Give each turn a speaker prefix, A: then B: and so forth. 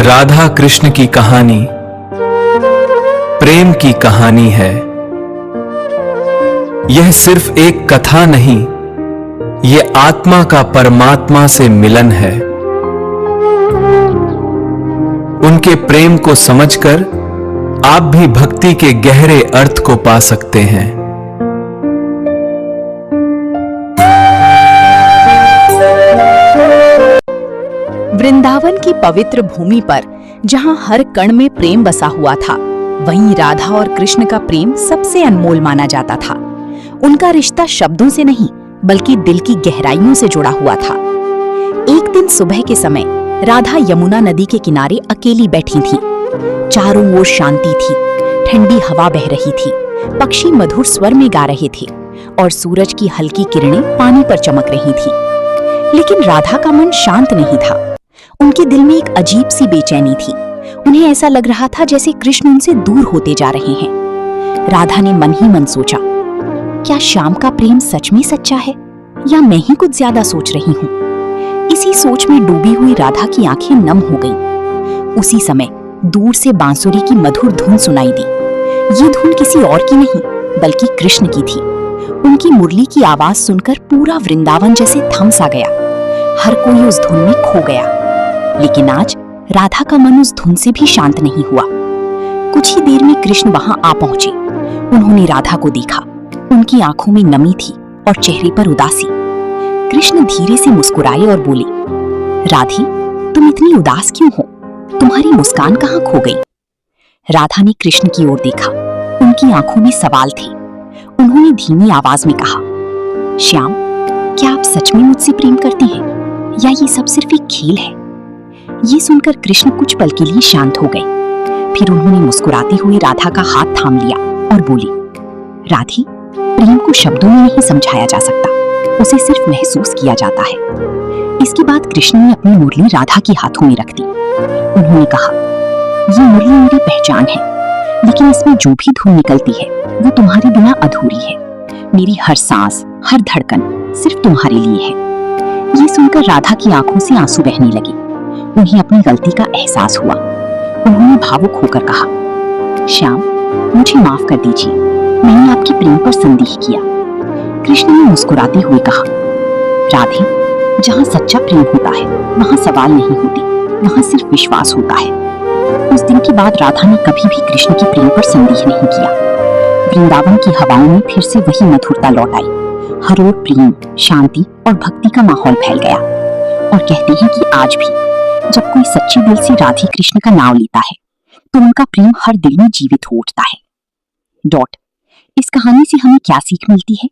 A: राधा कृष्ण की कहानी प्रेम की कहानी है। यह सिर्फ एक कथा नहीं, यह आत्मा का परमात्मा से मिलन है। उनके प्रेम को समझकर आप भी भक्ति के गहरे अर्थ को पा सकते हैं।
B: वृंदावन की पवित्र भूमि पर जहां हर कण में प्रेम बसा हुआ था, वहीं राधा और कृष्ण का प्रेम सबसे अनमोल माना जाता था। उनका रिश्ता शब्दों से नहीं बल्कि दिल की गहराइयों से जुड़ा हुआ था। एक दिन सुबह के समय राधा यमुना नदी के किनारे अकेली बैठी थी। चारों ओर शांति थी, ठंडी हवा बह रही थी, पक्षी मधुर स्वर में गा रहे थे और सूरज की हल्की किरणें पानी पर चमक रही थी। लेकिन राधा का मन शांत नहीं था। उनके दिल में एक अजीब सी बेचैनी थी। उन्हें ऐसा लग रहा था जैसे कृष्ण उनसे दूर होते जा रहे हैं। राधा ने मन ही मन सोचा, क्या श्याम का प्रेम सच में सच्चा है या मैं ही कुछ ज्यादा सोच रही हूँ। इसी सोच में डूबी हुई राधा की आंखें नम हो गईं। उसी समय दूर से बांसुरी की मधुर धुन सुनाई दी। ये धुन किसी और की नहीं बल्कि कृष्ण की थी। उनकी मुरली की आवाज सुनकर पूरा वृंदावन जैसे थम सा गया। हर कोई उस धुन में खो गया। लेकिन आज राधा का मन उस धुन से भी शांत नहीं हुआ। कुछ ही देर में कृष्ण वहां आ पहुंचे। उन्होंने राधा को देखा। उनकी आंखों में नमी थी और चेहरे पर उदासी। कृष्ण धीरे से मुस्कुराए और बोले, राधी, तुम इतनी उदास क्यों हो? तुम्हारी मुस्कान कहाँ खो गई? राधा ने कृष्ण की ओर देखा। उनकी आंखों में सवाल थे। उन्होंने धीमी आवाज में कहा, श्याम, क्या आप सच में मुझसे प्रेम करते हैं या ये सब सिर्फ एक खेल है? ये सुनकर कृष्ण कुछ पल के लिए शांत हो गए। फिर उन्होंने मुस्कुराते हुए राधा का हाथ थाम लिया और बोले, राधी, प्रेम को शब्दों में नहीं समझाया जा सकता, उसे सिर्फ महसूस किया जाता है। इसके बाद कृष्ण ने अपनी मुरली राधा के हाथों में रख दी। उन्होंने कहा, ये मुरली मेरी पहचान है, लेकिन इसमें जो भी धुन निकलती है वो तुम्हारे बिना अधूरी है। मेरी हर सांस, हर धड़कन सिर्फ तुम्हारे लिए है। ये सुनकर राधा की आंखों से आंसू बहने लगे। उन्हें अपनी गलती का एहसास हुआ। उन्होंने भावुक होकर कहा, श्याम, मुझे माफ कर दीजिए, मैंने आपके प्रेम पर संदेह किया। कृष्ण ने मुस्कुराते हुए कहा, राधे, जहाँ सच्चा प्रेम होता है वहाँ सवाल नहीं होते, वहाँ सिर्फ विश्वास होता है। उस दिन के बाद राधा ने कभी भी कृष्ण के प्रेम पर संदेह नहीं किया। वृंदावन की हवाओं में फिर से वही मधुरता लौट आई। हर ओर प्रेम, शांति और भक्ति का माहौल फैल गया। और कहते हैं कि आज भी जब कोई सच्चे दिल से राधे कृष्ण का नाम लेता है तो उनका प्रेम हर दिल में जीवित हो उठता है। इस कहानी से हमें क्या सीख मिलती है?